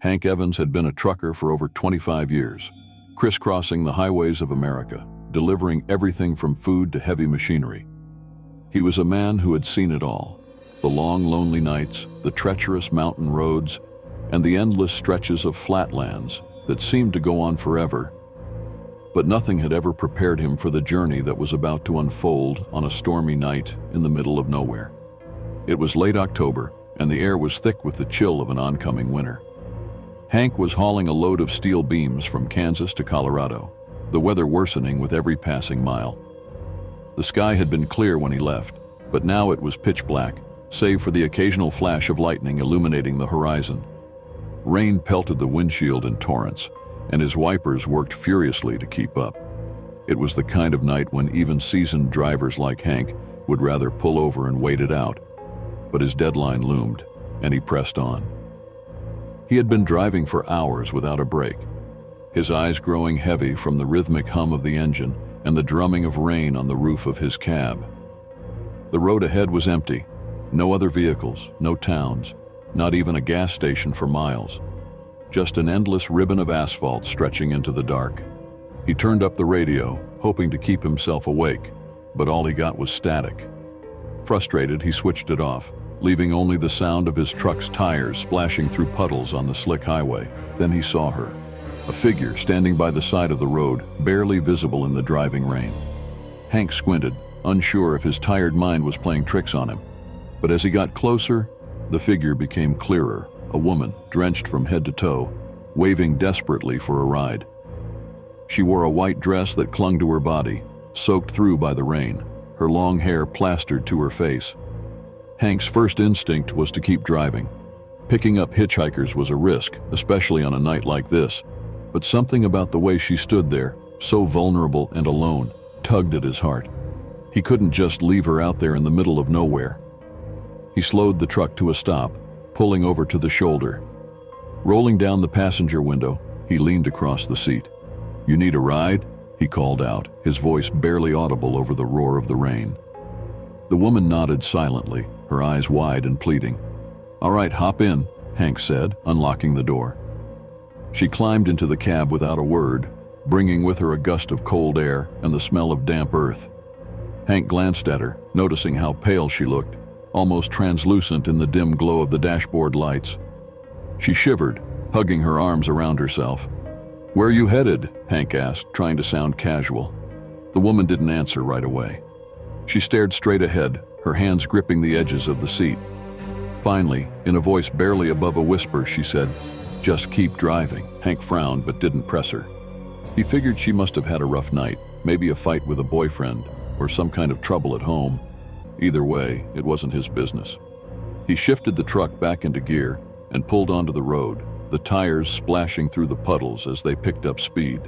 Hank Evans had been a trucker for over 25 years, crisscrossing the highways of America, delivering everything from food to heavy machinery. He was a man who had seen it all: the long, lonely nights, the treacherous mountain roads, and the endless stretches of flatlands that seemed to go on forever. But nothing had ever prepared him for the journey that was about to unfold on a stormy night in the middle of nowhere. It was late October, and the air was thick with the chill of an oncoming winter. Hank was hauling a load of steel beams from Kansas to Colorado, the weather worsening with every passing mile. The sky had been clear when he left, but now it was pitch black, save for the occasional flash of lightning illuminating the horizon. Rain pelted the windshield in torrents, and his wipers worked furiously to keep up. It was the kind of night when even seasoned drivers like Hank would rather pull over and wait it out. But his deadline loomed, and he pressed on. He had been driving for hours without a break, his eyes growing heavy from the rhythmic hum of the engine and the drumming of rain on the roof of his cab. The road ahead was empty. No other vehicles, no towns, not even a gas station for miles. Just an endless ribbon of asphalt stretching into the dark. He turned up the radio, hoping to keep himself awake, but all he got was static. Frustrated, he switched it off, leaving only the sound of his truck's tires splashing through puddles on the slick highway. Then he saw her, a figure standing by the side of the road, barely visible in the driving rain. Hank squinted, unsure if his tired mind was playing tricks on him. But as he got closer, the figure became clearer, a woman, drenched from head to toe, waving desperately for a ride. She wore a white dress that clung to her body, soaked through by the rain, her long hair plastered to her face. Hank's first instinct was to keep driving. Picking up hitchhikers was a risk, especially on a night like this, but something about the way she stood there, so vulnerable and alone, tugged at his heart. He couldn't just leave her out there in the middle of nowhere. He slowed the truck to a stop, pulling over to the shoulder. Rolling down the passenger window, he leaned across the seat. "You need a ride?" he called out, his voice barely audible over the roar of the rain. The woman nodded silently, her eyes wide and pleading. "All right, hop in," Hank said, unlocking the door. She climbed into the cab without a word, bringing with her a gust of cold air and the smell of damp earth. Hank glanced at her, noticing how pale she looked, almost translucent in the dim glow of the dashboard lights. She shivered, hugging her arms around herself. "Where are you headed?" Hank asked, trying to sound casual. The woman didn't answer right away. She stared straight ahead, her hands gripping the edges of the seat. Finally, in a voice barely above a whisper, she said, "Just keep driving." Hank frowned but didn't press her. He figured she must have had a rough night, maybe a fight with a boyfriend, or some kind of trouble at home. Either way, it wasn't his business. He shifted the truck back into gear and pulled onto the road, the tires splashing through the puddles as they picked up speed.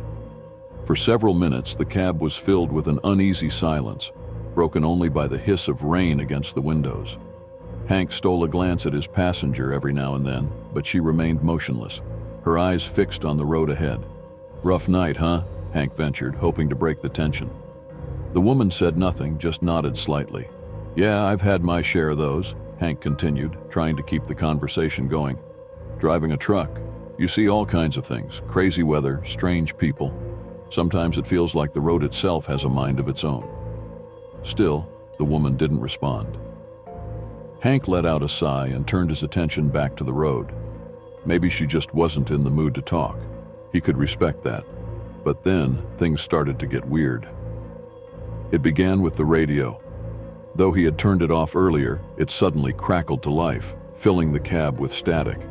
For several minutes, the cab was filled with an uneasy silence, broken only by the hiss of rain against the windows. Hank stole a glance at his passenger every now and then, but she remained motionless, her eyes fixed on the road ahead. "Rough night, huh?" Hank ventured, hoping to break the tension. The woman said nothing, just nodded slightly. "Yeah, I've had my share of those," Hank continued, trying to keep the conversation going. "Driving a truck, you see all kinds of things, crazy weather, strange people. Sometimes it feels like the road itself has a mind of its own." Still, the woman didn't respond. Hank let out a sigh and turned his attention back to the road. Maybe she just wasn't in the mood to talk. He could respect that. But then, things started to get weird. It began with the radio. Though he had turned it off earlier, it suddenly crackled to life, filling the cab with static.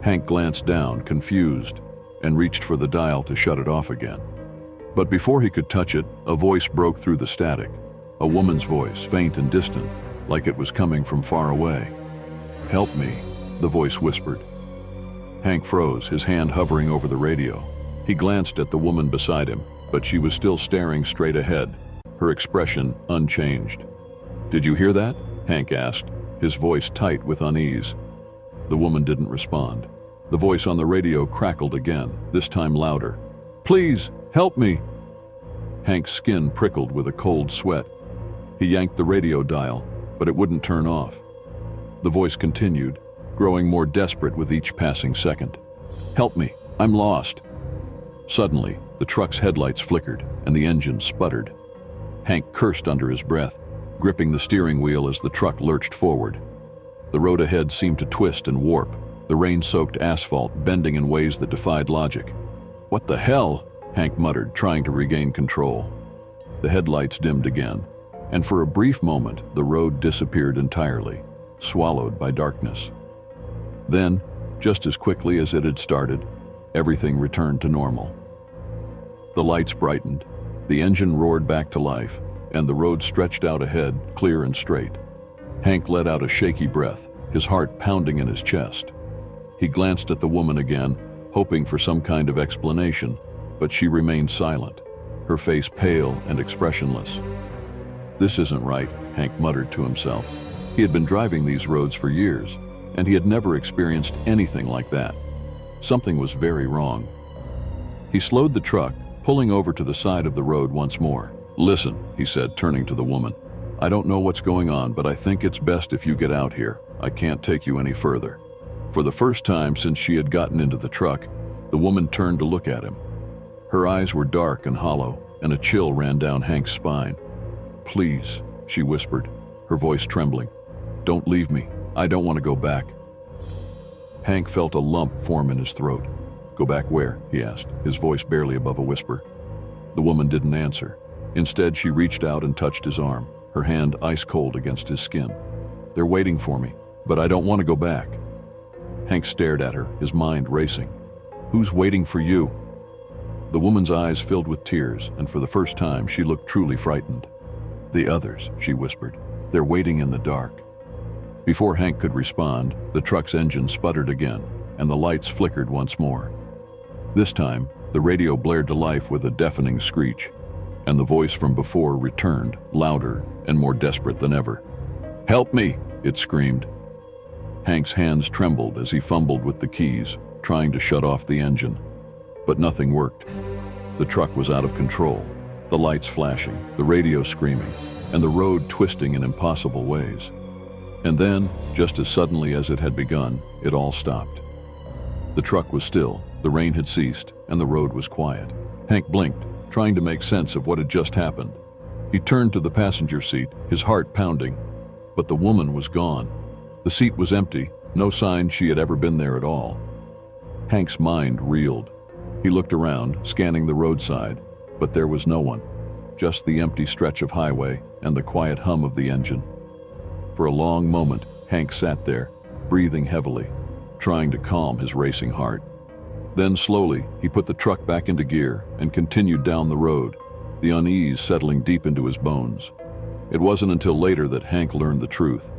Hank glanced down, confused, and reached for the dial to shut it off again. But before he could touch it, a voice broke through the static. A woman's voice, faint and distant, like it was coming from far away. "Help me," the voice whispered. Hank froze, his hand hovering over the radio. He glanced at the woman beside him, but she was still staring straight ahead, her expression unchanged. "Did you hear that?" Hank asked, his voice tight with unease. The woman didn't respond. The voice on the radio crackled again, this time louder. "Please, help me!" Hank's skin prickled with a cold sweat. He yanked the radio dial, but it wouldn't turn off. The voice continued, growing more desperate with each passing second. "Help me, I'm lost." Suddenly, the truck's headlights flickered and the engine sputtered. Hank cursed under his breath, gripping the steering wheel as the truck lurched forward. The road ahead seemed to twist and warp, the rain-soaked asphalt bending in ways that defied logic. "What the hell?" Hank muttered, trying to regain control. The headlights dimmed again, and for a brief moment the road disappeared entirely, swallowed by darkness. Then, just as quickly as it had started, everything returned to normal. The lights brightened, the engine roared back to life, and the road stretched out ahead, clear and straight. Hank let out a shaky breath, his heart pounding in his chest. He glanced at the woman again, hoping for some kind of explanation, but she remained silent, her face pale and expressionless. "This isn't right," Hank muttered to himself. He had been driving these roads for years, and he had never experienced anything like that. Something was very wrong. He slowed the truck, pulling over to the side of the road once more. "Listen," he said, turning to the woman. "I don't know what's going on, but I think it's best if you get out here. I can't take you any further." For the first time since she had gotten into the truck, the woman turned to look at him. Her eyes were dark and hollow, and a chill ran down Hank's spine. "Please," she whispered, her voice trembling. "Don't leave me. I don't want to go back." Hank felt a lump form in his throat. "Go back where?" he asked, his voice barely above a whisper. The woman didn't answer. Instead, she reached out and touched his arm, her hand ice cold against his skin. "They're waiting for me, but I don't want to go back." Hank stared at her, his mind racing. "Who's waiting for you?" The woman's eyes filled with tears, and for the first time she looked truly frightened. "The others," she whispered. "They're waiting in the dark." Before Hank could respond, the truck's engine sputtered again, and the lights flickered once more. This time, the radio blared to life with a deafening screech, and the voice from before returned, louder and more desperate than ever. "Help me!" it screamed. Hank's hands trembled as he fumbled with the keys, trying to shut off the engine. But nothing worked. The truck was out of control, the lights flashing, the radio screaming, and the road twisting in impossible ways. And then, just as suddenly as it had begun, it all stopped. The truck was still, the rain had ceased, and the road was quiet. Hank blinked, trying to make sense of what had just happened. He turned to the passenger seat, his heart pounding, but the woman was gone. The seat was empty, no sign she had ever been there at all. Hank's mind reeled. He looked around, scanning the roadside, but there was no one, just the empty stretch of highway and the quiet hum of the engine. For a long moment, Hank sat there, breathing heavily, trying to calm his racing heart. Then slowly, he put the truck back into gear and continued down the road, the unease settling deep into his bones. It wasn't until later that Hank learned the truth.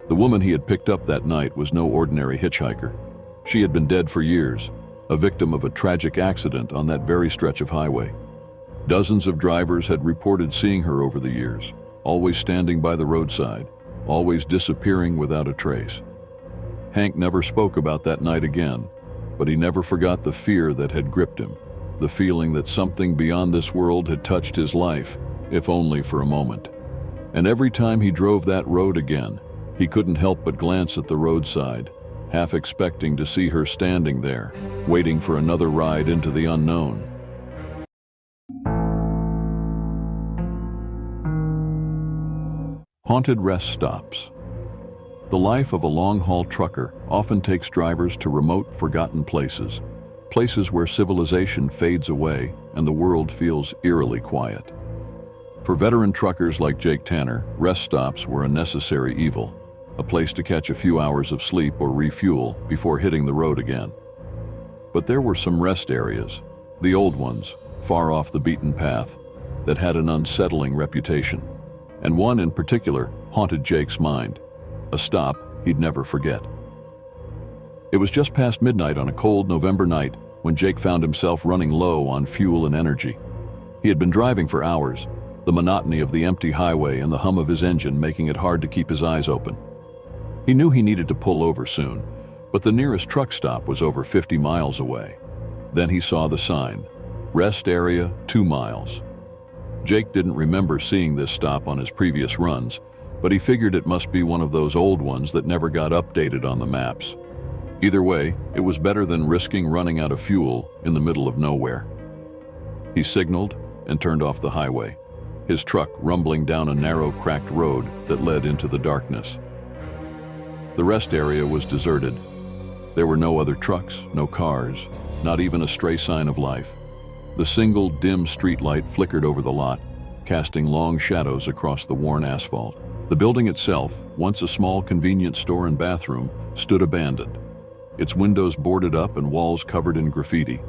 The woman he had picked up that night was no ordinary hitchhiker. She had been dead for years, a victim of a tragic accident on that very stretch of highway. Dozens of drivers had reported seeing her over the years, always standing by the roadside, always disappearing without a trace. Hank never spoke about that night again, but he never forgot the fear that had gripped him, the feeling that something beyond this world had touched his life, if only for a moment. And every time he drove that road again, he couldn't help but glance at the roadside, half expecting to see her standing there, waiting for another ride into the unknown. Haunted rest stops. The life of a long-haul trucker often takes drivers to remote, forgotten places, places where civilization fades away and the world feels eerily quiet. For veteran truckers like Jake Tanner, rest stops were a necessary evil, a place to catch a few hours of sleep or refuel before hitting the road again. But there were some rest areas, the old ones, far off the beaten path, that had an unsettling reputation, and one in particular haunted Jake's mind, a stop he'd never forget. It was just past midnight on a cold November night when Jake found himself running low on fuel and energy. He had been driving for hours, the monotony of the empty highway and the hum of his engine making it hard to keep his eyes open. He knew he needed to pull over soon, but the nearest truck stop was over 50 miles away. Then he saw the sign, Rest Area 2 miles. Jake didn't remember seeing this stop on his previous runs, but he figured it must be one of those old ones that never got updated on the maps. Either way, it was better than risking running out of fuel in the middle of nowhere. He signaled and turned off the highway, his truck rumbling down a narrow, cracked road that led into the darkness. The rest area was deserted. There were no other trucks, no cars, not even a stray sign of life. The single dim streetlight flickered over the lot, casting long shadows across the worn asphalt. The building itself, once a small convenience store and bathroom, stood abandoned, its windows boarded up and walls covered in graffiti.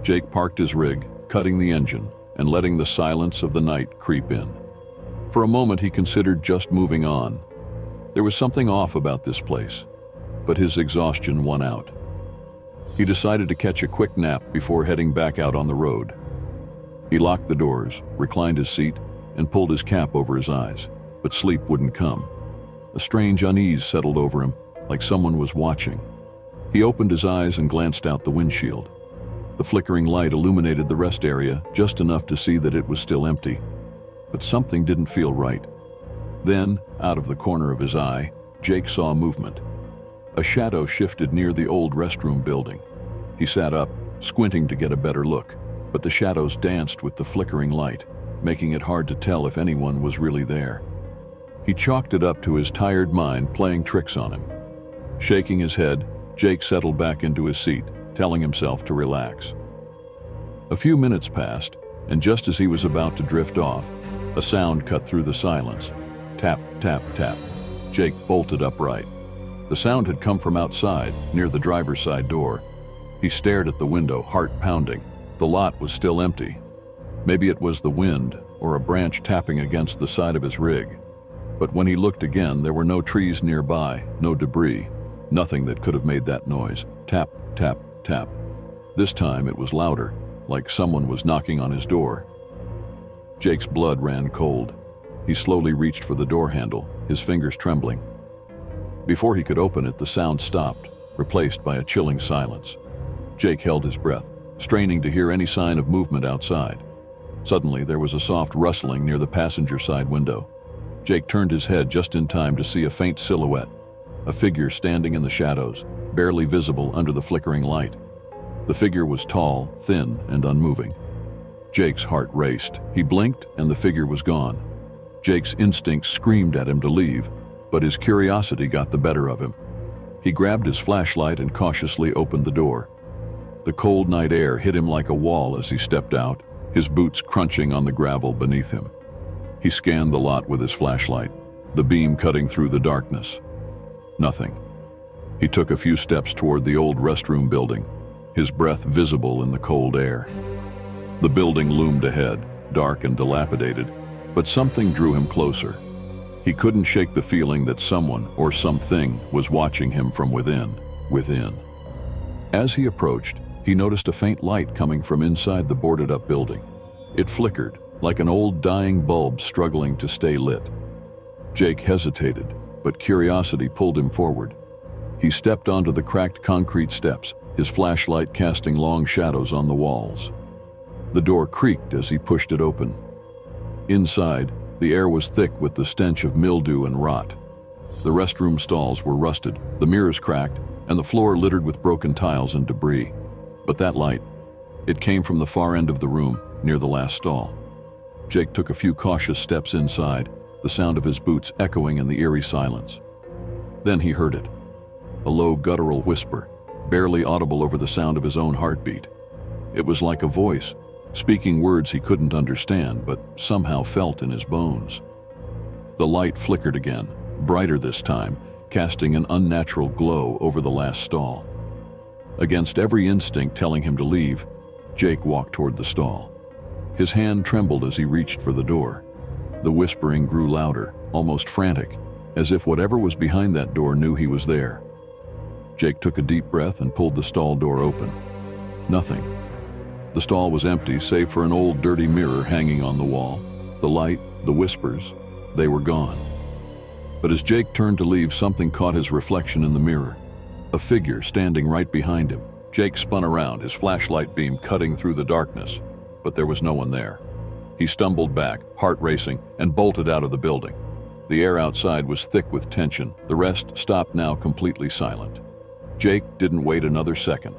Jake parked his rig, cutting the engine and letting the silence of the night creep in. For a moment he considered just moving on. There was something off about this place, but his exhaustion won out. He decided to catch a quick nap before heading back out on the road. He locked the doors, reclined his seat, and pulled his cap over his eyes, but sleep wouldn't come. A strange unease settled over him, like someone was watching. He opened his eyes and glanced out the windshield. The flickering light illuminated the rest area just enough to see that it was still empty. But something didn't feel right. Then, out of the corner of his eye, Jake saw movement. A shadow shifted near the old restroom building. He sat up, squinting to get a better look, but the shadows danced with the flickering light, making it hard to tell if anyone was really there. He chalked it up to his tired mind playing tricks on him. Shaking his head, Jake settled back into his seat, telling himself to relax. A few minutes passed, and just as he was about to drift off, a sound cut through the silence. Tap, tap, tap. Jake bolted upright. The sound had come from outside, near the driver's side door. He stared at the window, heart pounding. The lot was still empty. Maybe it was the wind or a branch tapping against the side of his rig. But when he looked again, there were no trees nearby, no debris, nothing that could have made that noise. Tap, tap, tap. This time it was louder, like someone was knocking on his door. Jake's blood ran cold. He slowly reached for the door handle, his fingers trembling. Before he could open it, the sound stopped, replaced by a chilling silence. Jake held his breath, straining to hear any sign of movement outside. Suddenly, there was a soft rustling near the passenger side window. Jake turned his head just in time to see a faint silhouette, a figure standing in the shadows, barely visible under the flickering light. The figure was tall, thin, and unmoving. Jake's heart raced. He blinked, and the figure was gone. Jake's instincts screamed at him to leave, but his curiosity got the better of him. He grabbed his flashlight and cautiously opened the door. The cold night air hit him like a wall as he stepped out, his boots crunching on the gravel beneath him. He scanned the lot with his flashlight, the beam cutting through the darkness. Nothing. He took a few steps toward the old restroom building, his breath visible in the cold air. The building loomed ahead, dark and dilapidated, but something drew him closer. He couldn't shake the feeling that someone or something was watching him from within. As he approached, he noticed a faint light coming from inside the boarded-up building. It flickered, like an old dying bulb struggling to stay lit. Jake hesitated, but curiosity pulled him forward. He stepped onto the cracked concrete steps, his flashlight casting long shadows on the walls. The door creaked as he pushed it open. Inside, the air was thick with the stench of mildew and rot. The restroom stalls were rusted, the mirrors cracked, and the floor littered with broken tiles and debris. But that light, it came from the far end of the room, near the last stall. Jake took a few cautious steps inside, the sound of his boots echoing in the eerie silence. Then he heard it. A low guttural whisper, barely audible over the sound of his own heartbeat. It was like a voice, speaking words he couldn't understand, but somehow felt in his bones. The light flickered again, brighter this time, casting an unnatural glow over the last stall. Against every instinct telling him to leave, Jake walked toward the stall. His hand trembled as he reached for the door. The whispering grew louder, almost frantic, as if whatever was behind that door knew he was there. Jake took a deep breath and pulled the stall door open. Nothing. The stall was empty, save for an old dirty mirror hanging on the wall. The light, the whispers, they were gone. But as Jake turned to leave, something caught his reflection in the mirror. A figure standing right behind him. Jake spun around, his flashlight beam cutting through the darkness, but there was no one there. He stumbled back, heart racing, and bolted out of the building. The air outside was thick with tension. The rest stopped now, completely silent. Jake didn't wait another second.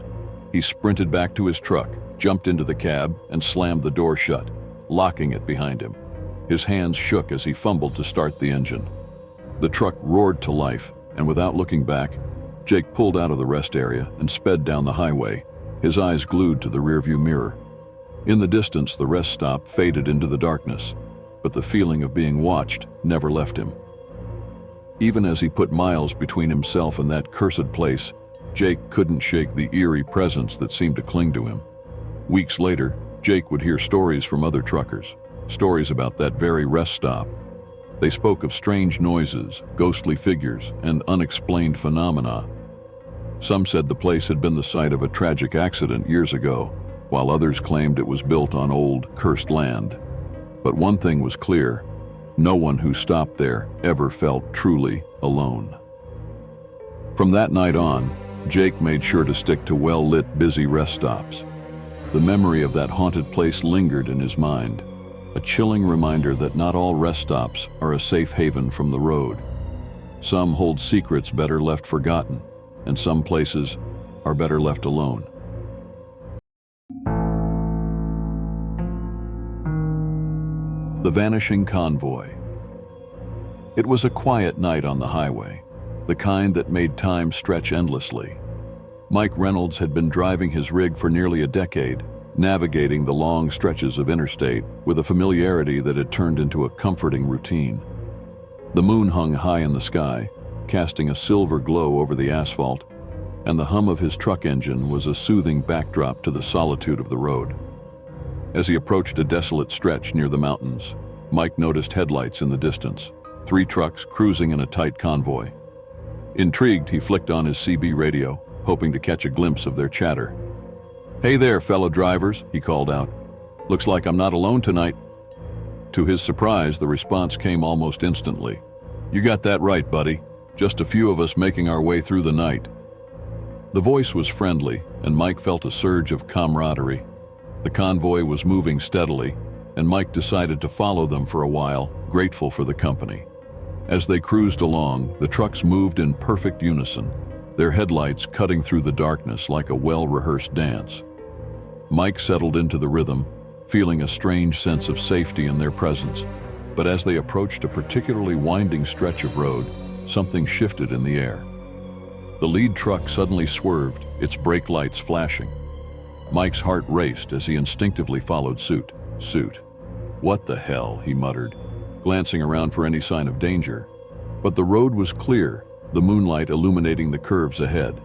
He sprinted back to his truck, jumped into the cab, and slammed the door shut, locking it behind him. His hands shook as he fumbled to start the engine. The truck roared to life, and without looking back, Jake pulled out of the rest area and sped down the highway, his eyes glued to the rearview mirror. In the distance, the rest stop faded into the darkness, but the feeling of being watched never left him. Even as he put miles between himself and that cursed place, Jake couldn't shake the eerie presence that seemed to cling to him. Weeks later, Jake would hear stories from other truckers, stories about that very rest stop. They spoke of strange noises, ghostly figures, and unexplained phenomena. Some said the place had been the site of a tragic accident years ago, while others claimed it was built on old, cursed land. But one thing was clear: no one who stopped there ever felt truly alone. From that night on, Jake made sure to stick to well-lit, busy rest stops. The memory of that haunted place lingered in his mind, a chilling reminder that not all rest stops are a safe haven from the road. Some hold secrets better left forgotten, and some places are better left alone. The Vanishing Convoy. It was a quiet night on the highway, the kind that made time stretch endlessly. Mike Reynolds had been driving his rig for nearly a decade, navigating the long stretches of interstate with a familiarity that had turned into a comforting routine. The moon hung high in the sky, casting a silver glow over the asphalt, and the hum of his truck engine was a soothing backdrop to the solitude of the road. As he approached a desolate stretch near the mountains, Mike noticed headlights in the distance, 3 trucks cruising in a tight convoy. Intrigued, he flicked on his CB radio, hoping to catch a glimpse of their chatter. "Hey there, fellow drivers," he called out. "Looks like I'm not alone tonight." To his surprise, the response came almost instantly. "You got that right, buddy. Just a few of us making our way through the night." The voice was friendly, and Mike felt a surge of camaraderie. The convoy was moving steadily, and Mike decided to follow them for a while, grateful for the company. As they cruised along, the trucks moved in perfect unison, their headlights cutting through the darkness like a well-rehearsed dance. Mike settled into the rhythm, feeling a strange sense of safety in their presence. But as they approached a particularly winding stretch of road, something shifted in the air. The lead truck suddenly swerved, its brake lights flashing. Mike's heart raced as he instinctively followed suit. "What the hell?" he muttered, glancing around for any sign of danger. But the road was clear, the moonlight illuminating the curves ahead.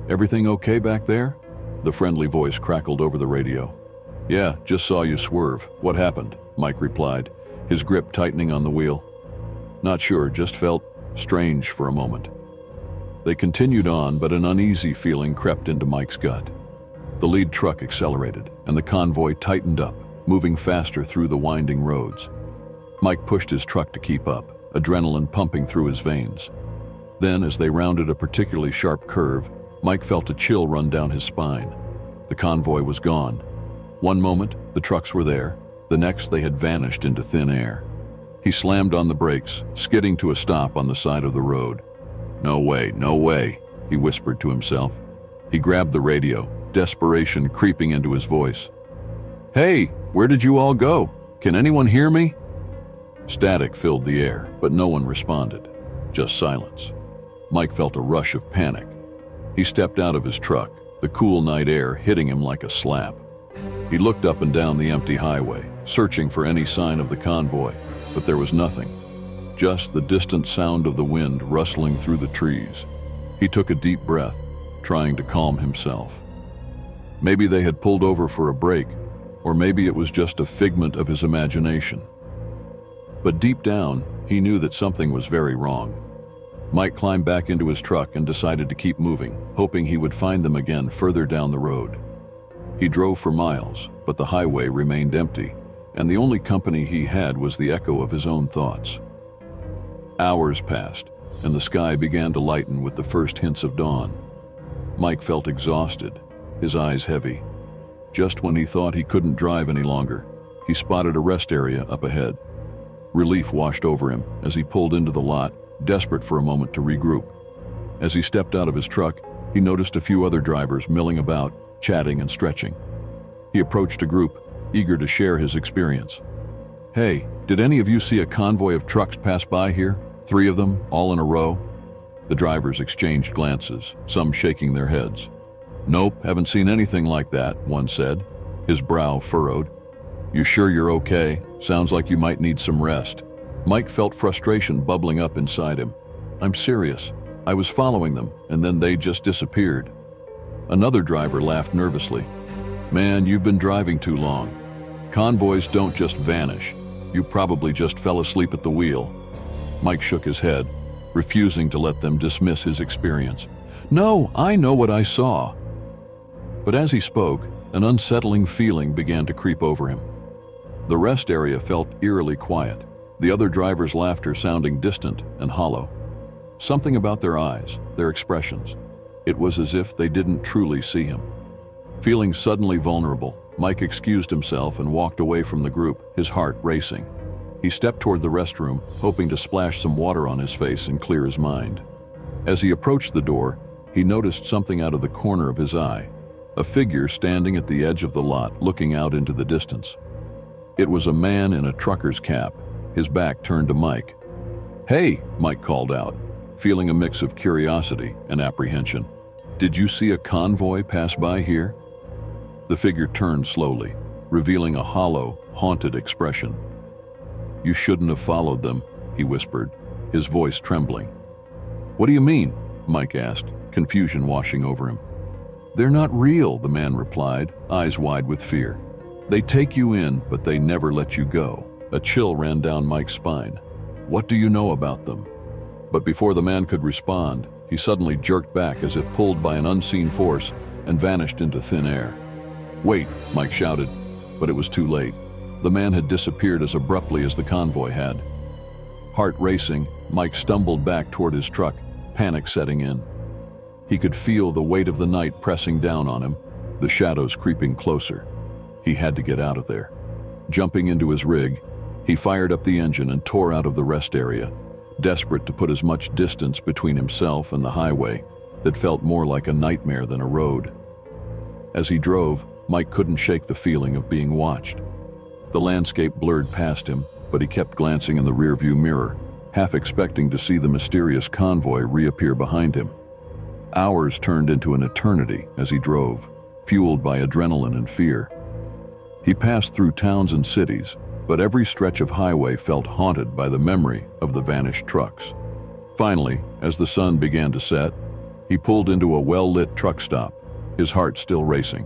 "Everything okay back there?" The friendly voice crackled over the radio. "Yeah, just saw you swerve. What happened?" Mike replied, his grip tightening on the wheel. "Not sure, just felt strange for a moment." They continued on, but an uneasy feeling crept into Mike's gut. The lead truck accelerated, and the convoy tightened up, moving faster through the winding roads. Mike pushed his truck to keep up, adrenaline pumping through his veins. Then, as they rounded a particularly sharp curve, Mike felt a chill run down his spine. The convoy was gone. One moment, the trucks were there. The next, they had vanished into thin air. He slammed on the brakes, skidding to a stop on the side of the road. No way," he whispered to himself. He grabbed the radio, desperation creeping into his voice. "Hey, where did you all go? Can anyone hear me?" Static filled the air, but no one responded. Just silence. Mike felt a rush of panic. He stepped out of his truck, the cool night air hitting him like a slap. He looked up and down the empty highway, searching for any sign of the convoy, but there was nothing. Just the distant sound of the wind rustling through the trees. He took a deep breath, trying to calm himself. Maybe they had pulled over for a break, or maybe it was just a figment of his imagination. But deep down, he knew that something was very wrong. Mike climbed back into his truck and decided to keep moving, hoping he would find them again further down the road. He drove for miles, but the highway remained empty, and the only company he had was the echo of his own thoughts. Hours passed, and the sky began to lighten with the first hints of dawn. Mike felt exhausted, his eyes heavy. Just when he thought he couldn't drive any longer, he spotted a rest area up ahead. Relief washed over him as he pulled into the lot, desperate for a moment to regroup. As he stepped out of his truck, he noticed a few other drivers milling about, chatting and stretching. He approached a group, eager to share his experience. "Hey, did any of you see a convoy of trucks pass by here? 3 of them, all in a row?" The drivers exchanged glances, some shaking their heads. "Nope, haven't seen anything like that," one said, his brow furrowed. "You sure you're okay? Sounds like you might need some rest." Mike felt frustration bubbling up inside him. "I'm serious. I was following them, and then they just disappeared." Another driver laughed nervously. "Man, you've been driving too long. Convoys don't just vanish. You probably just fell asleep at the wheel." Mike shook his head, refusing to let them dismiss his experience. "No, I know what I saw." But as he spoke, an unsettling feeling began to creep over him. The rest area felt eerily quiet, the other drivers' laughter sounding distant and hollow. Something about their eyes, their expressions. It was as if they didn't truly see him. Feeling suddenly vulnerable, Mike excused himself and walked away from the group, his heart racing. He stepped toward the restroom, hoping to splash some water on his face and clear his mind. As he approached the door, he noticed something out of the corner of his eye, a figure standing at the edge of the lot looking out into the distance. It was a man in a trucker's cap, his back turned to Mike. "Hey," Mike called out, feeling a mix of curiosity and apprehension. "Did you see a convoy pass by here?" The figure turned slowly, revealing a hollow, haunted expression. "You shouldn't have followed them," he whispered, his voice trembling. "What do you mean?" Mike asked, confusion washing over him. "They're not real," the man replied, eyes wide with fear. "They take you in, but they never let you go." A chill ran down Mike's spine. "What do you know about them?" But before the man could respond, he suddenly jerked back as if pulled by an unseen force and vanished into thin air. "Wait," Mike shouted, but it was too late. The man had disappeared as abruptly as the convoy had. Heart racing, Mike stumbled back toward his truck, panic setting in. He could feel the weight of the night pressing down on him, the shadows creeping closer. He had to get out of there. Jumping into his rig, he fired up the engine and tore out of the rest area, desperate to put as much distance between himself and the highway that felt more like a nightmare than a road. As he drove, Mike couldn't shake the feeling of being watched. The landscape blurred past him, but he kept glancing in the rearview mirror, half expecting to see the mysterious convoy reappear behind him. Hours turned into an eternity as he drove, fueled by adrenaline and fear. He passed through towns and cities, but every stretch of highway felt haunted by the memory of the vanished trucks. Finally, as the sun began to set, he pulled into a well-lit truck stop, his heart still racing.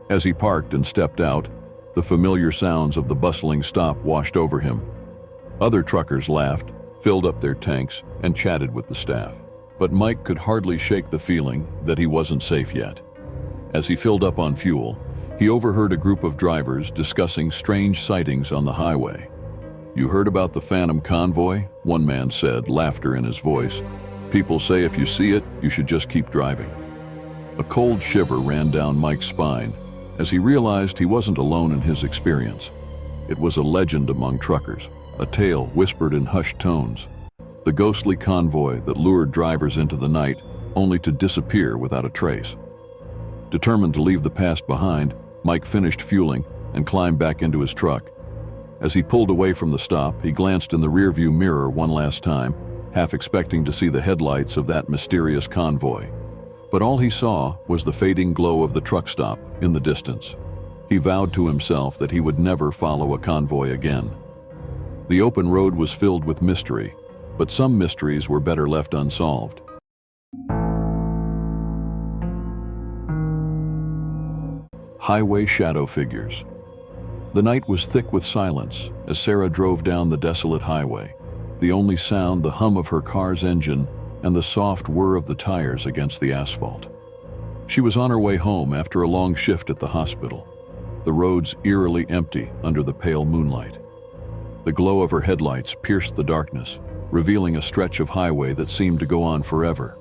As he parked and stepped out, the familiar sounds of the bustling stop washed over him. Other truckers laughed, filled up their tanks, and chatted with the staff. But Mike could hardly shake the feeling that he wasn't safe yet. As he filled up on fuel, he overheard a group of drivers discussing strange sightings on the highway. "You heard about the Phantom Convoy?" one man said, laughter in his voice. "People say if you see it, you should just keep driving." A cold shiver ran down Mike's spine as he realized he wasn't alone in his experience. It was a legend among truckers, a tale whispered in hushed tones. The ghostly convoy that lured drivers into the night only to disappear without a trace. Determined to leave the past behind, Mike finished fueling and climbed back into his truck. As he pulled away from the stop, he glanced in the rearview mirror one last time, half expecting to see the headlights of that mysterious convoy. But all he saw was the fading glow of the truck stop in the distance. He vowed to himself that he would never follow a convoy again. The open road was filled with mystery, but some mysteries were better left unsolved. Highway shadow figures. The night was thick with silence as Sarah drove down the desolate highway, the only sound the hum of her car's engine and the soft whir of the tires against the asphalt. She was on her way home after a long shift at the hospital, the roads eerily empty under the pale moonlight. The glow of her headlights pierced the darkness, revealing a stretch of highway that seemed to go on forever.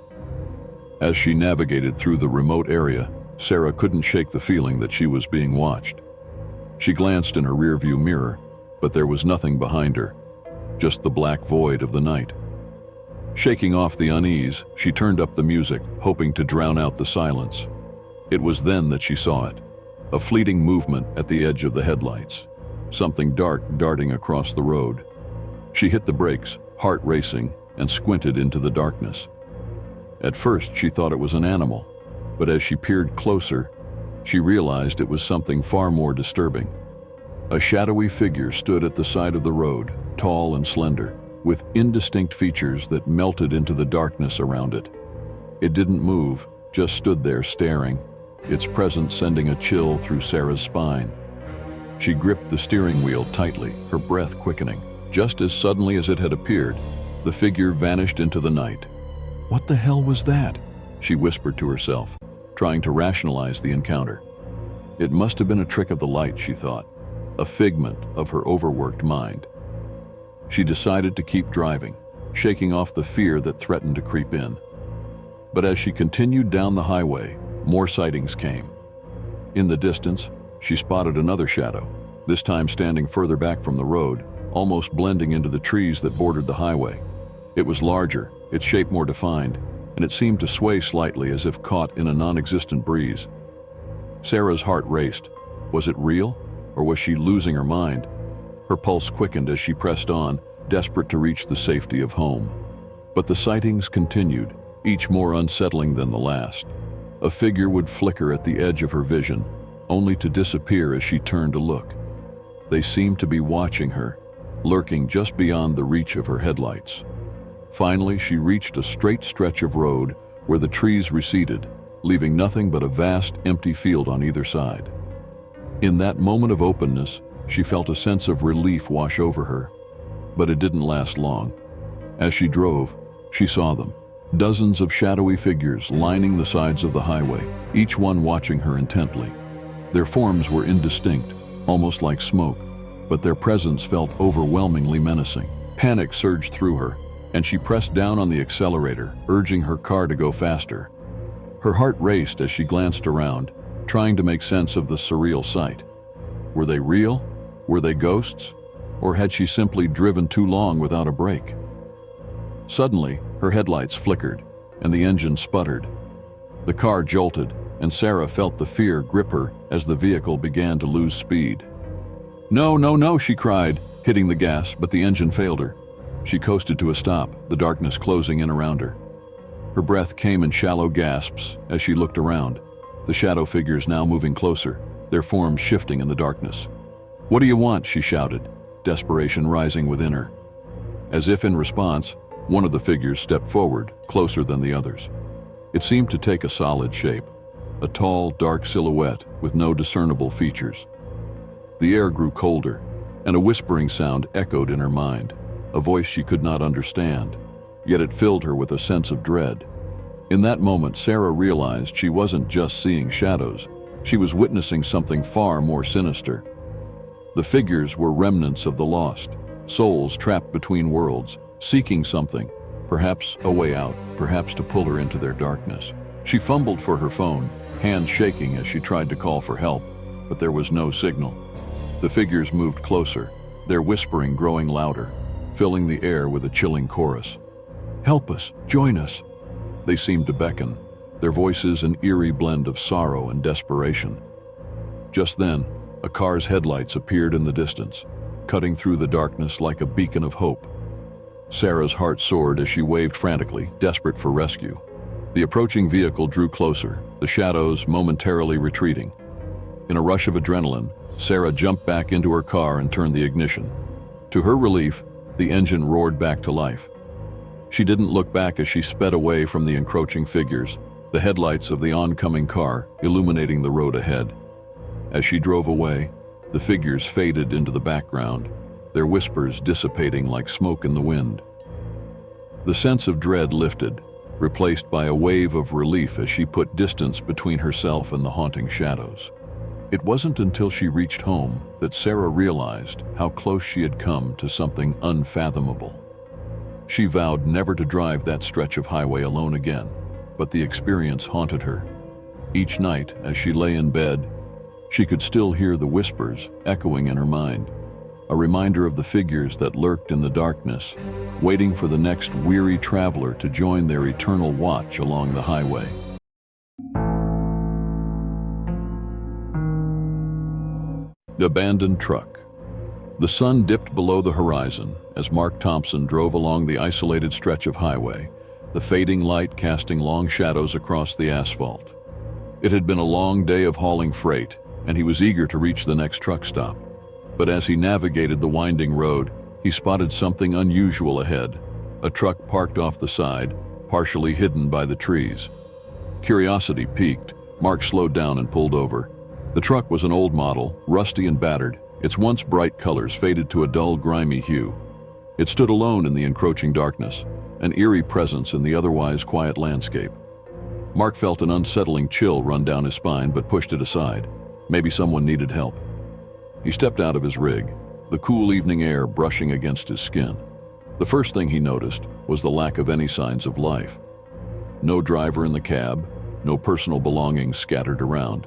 As she navigated through the remote area, Sarah couldn't shake the feeling that she was being watched. She glanced in her rearview mirror, but there was nothing behind her, just the black void of the night. Shaking off the unease, she turned up the music, hoping to drown out the silence. It was then that she saw it, a fleeting movement at the edge of the headlights, something dark darting across the road. She hit the brakes, heart racing, and squinted into the darkness. At first, she thought it was an animal, but as she peered closer, she realized it was something far more disturbing. A shadowy figure stood at the side of the road, tall and slender, with indistinct features that melted into the darkness around it. It didn't move, just stood there staring, its presence sending a chill through Sarah's spine. She gripped the steering wheel tightly, her breath quickening. Just as suddenly as it had appeared, the figure vanished into the night. "What the hell was that?" she whispered to herself, trying to rationalize the encounter. It must have been a trick of the light, she thought, a figment of her overworked mind. She decided to keep driving, shaking off the fear that threatened to creep in. But as she continued down the highway, more sightings came. In the distance, she spotted another shadow, this time standing further back from the road, almost blending into the trees that bordered the highway. It was larger, its shape more defined, and it seemed to sway slightly as if caught in a non-existent breeze. Sarah's heart raced. Was it real, or was she losing her mind? Her pulse quickened as she pressed on, desperate to reach the safety of home. But the sightings continued, each more unsettling than the last. A figure would flicker at the edge of her vision, only to disappear as she turned to look. They seemed to be watching her, lurking just beyond the reach of her headlights. Finally, she reached a straight stretch of road where the trees receded, leaving nothing but a vast, empty field on either side. In that moment of openness, she felt a sense of relief wash over her. But it didn't last long. As she drove, she saw them, dozens of shadowy figures lining the sides of the highway, each one watching her intently. Their forms were indistinct, almost like smoke, but their presence felt overwhelmingly menacing. Panic surged through her, and she pressed down on the accelerator, urging her car to go faster. Her heart raced as she glanced around, trying to make sense of the surreal sight. Were they real? Were they ghosts? Or had she simply driven too long without a break? Suddenly, her headlights flickered, and the engine sputtered. The car jolted, and Sarah felt the fear grip her as the vehicle began to lose speed. "No, no, no," she cried, hitting the gas, but the engine failed her. She coasted to a stop, the darkness closing in around her. Her breath came in shallow gasps as she looked around, the shadow figures now moving closer, their forms shifting in the darkness. "What do you want?" she shouted, desperation rising within her. As if in response, one of the figures stepped forward, closer than the others. It seemed to take a solid shape, a tall, dark silhouette with no discernible features. The air grew colder, and a whispering sound echoed in her mind, a voice she could not understand, yet it filled her with a sense of dread. In that moment, Sarah realized she wasn't just seeing shadows, she was witnessing something far more sinister. The figures were remnants of the lost, souls trapped between worlds, seeking something, perhaps a way out, perhaps to pull her into their darkness. She fumbled for her phone, hands shaking as she tried to call for help, but there was no signal. The figures moved closer, their whispering growing louder, filling the air with a chilling chorus. "Help us, join us." They seemed to beckon, their voices an eerie blend of sorrow and desperation. Just then, a car's headlights appeared in the distance, cutting through the darkness like a beacon of hope. Sarah's heart soared as she waved frantically, desperate for rescue. The approaching vehicle drew closer, the shadows momentarily retreating. In a rush of adrenaline, Sarah jumped back into her car and turned the ignition. To her relief, the engine roared back to life. She didn't look back as she sped away from the encroaching figures, the headlights of the oncoming car illuminating the road ahead. As she drove away, the figures faded into the background, their whispers dissipating like smoke in the wind. The sense of dread lifted, replaced by a wave of relief as she put distance between herself and the haunting shadows. It wasn't until she reached home that Sarah realized how close she had come to something unfathomable. She vowed never to drive that stretch of highway alone again, but the experience haunted her. Each night, as she lay in bed, she could still hear the whispers echoing in her mind. a reminder of the figures that lurked in the darkness, waiting for the next weary traveler to join their eternal watch along the highway. The abandoned truck. The sun dipped below the horizon as Mark Thompson drove along the isolated stretch of highway, the fading light casting long shadows across the asphalt. It had been a long day of hauling freight, and he was eager to reach the next truck stop. But as he navigated the winding road, he spotted something unusual ahead, a truck parked off the side, partially hidden by the trees. Curiosity piqued, Mark slowed down and pulled over. The truck was an old model, rusty and battered, its once bright colors faded to a dull, grimy hue. It stood alone in the encroaching darkness, an eerie presence in the otherwise quiet landscape. Mark felt an unsettling chill run down his spine but pushed it aside. Maybe someone needed help. He stepped out of his rig, the cool evening air brushing against his skin. The first thing he noticed was the lack of any signs of life. No driver in the cab, no personal belongings scattered around.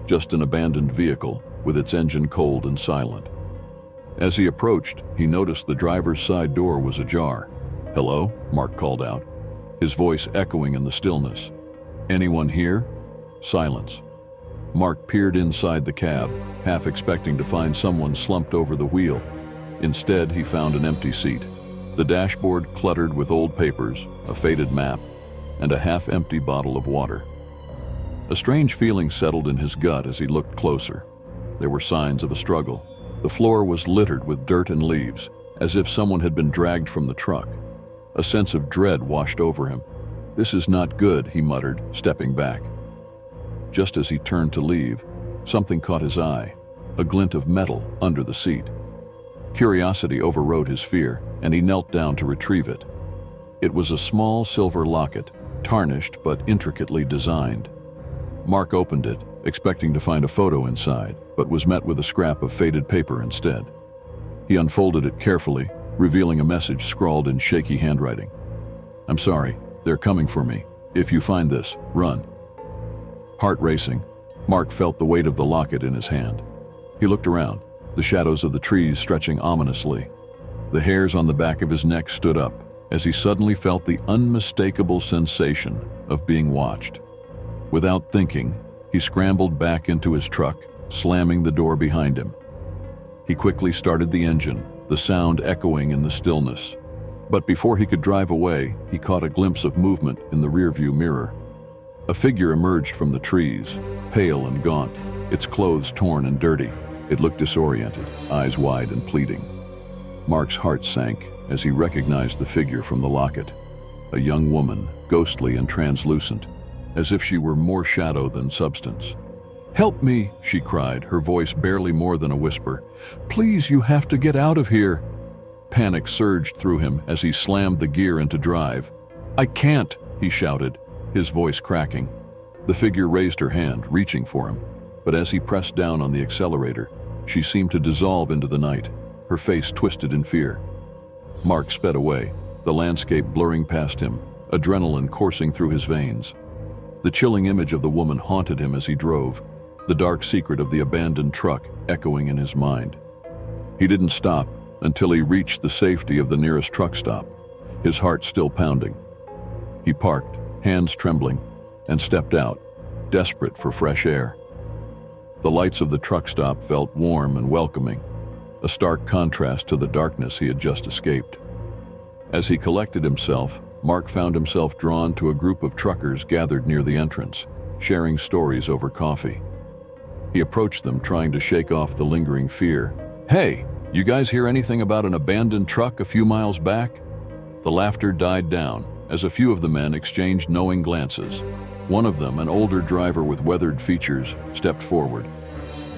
Just an abandoned vehicle, with its engine cold and silent. As he approached, he noticed the driver's side door was ajar. "Hello?" Mark called out, his voice echoing in the stillness. "Anyone here?" Silence. Mark peered inside the cab, half expecting to find someone slumped over the wheel. Instead, he found an empty seat, the dashboard cluttered with old papers, a faded map, and a half-empty bottle of water. A strange feeling settled in his gut as he looked closer. There were signs of a struggle. The floor was littered with dirt and leaves, as if someone had been dragged from the truck. A sense of dread washed over him. "This is not good," he muttered, stepping back. Just as he turned to leave, something caught his eye, a glint of metal under the seat. Curiosity overrode his fear, and he knelt down to retrieve it. It was a small silver locket, tarnished but intricately designed. Mark opened it, expecting to find a photo inside, but was met with a scrap of faded paper instead. He unfolded it carefully, revealing a message scrawled in shaky handwriting. "I'm sorry, they're coming for me. If you find this, run." Heart racing, Mark felt the weight of the locket in his hand. He looked around, the shadows of the trees stretching ominously. The hairs on the back of his neck stood up, as he suddenly felt the unmistakable sensation of being watched. Without thinking, he scrambled back into his truck, slamming the door behind him. He quickly started the engine, the sound echoing in the stillness. But before he could drive away, he caught a glimpse of movement in the rearview mirror. A figure emerged from the trees, pale and gaunt, its clothes torn and dirty. It looked disoriented, eyes wide and pleading. Mark's heart sank as he recognized the figure from the locket. A young woman, ghostly and translucent, as if she were more shadow than substance. "Help me," she cried, her voice barely more than a whisper. "Please, you have to get out of here." Panic surged through him as he slammed the gear into drive. "I can't," he shouted, his voice cracking. The figure raised her hand, reaching for him, but as he pressed down on the accelerator, she seemed to dissolve into the night, her face twisted in fear. Mark sped away, the landscape blurring past him, adrenaline coursing through his veins. The chilling image of the woman haunted him as he drove, the dark secret of the abandoned truck echoing in his mind. He didn't stop until he reached the safety of the nearest truck stop, his heart still pounding. He parked, hands trembling, and stepped out, desperate for fresh air. The lights of the truck stop felt warm and welcoming, a stark contrast to the darkness he had just escaped. As he collected himself, Mark found himself drawn to a group of truckers gathered near the entrance, sharing stories over coffee. He approached them, trying to shake off the lingering fear. "Hey, you guys hear anything about an abandoned truck a few miles back?" The laughter died down as a few of the men exchanged knowing glances. One of them, an older driver with weathered features, stepped forward.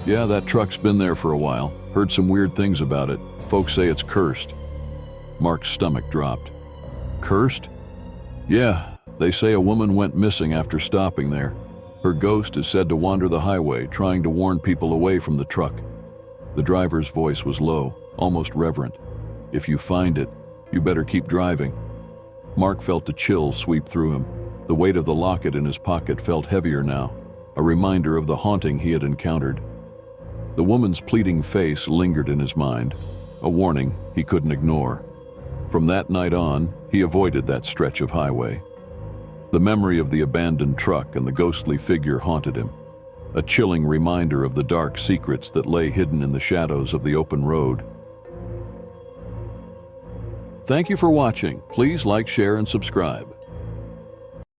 "Yeah, that truck's been there for a while. Heard some weird things about it. Folks say it's cursed." Mark's stomach dropped. "Cursed?" "Yeah, they say a woman went missing after stopping there. Her ghost is said to wander the highway, trying to warn people away from the truck." The driver's voice was low, almost reverent. "If you find it, you better keep driving." Mark felt a chill sweep through him. The weight of the locket in his pocket felt heavier now, a reminder of the haunting he had encountered. The woman's pleading face lingered in his mind, a warning he couldn't ignore. From that night on, he avoided that stretch of highway. The memory of the abandoned truck and the ghostly figure haunted him, a chilling reminder of the dark secrets that lay hidden in the shadows of the open road. Thank you for watching. Please like, share, and subscribe.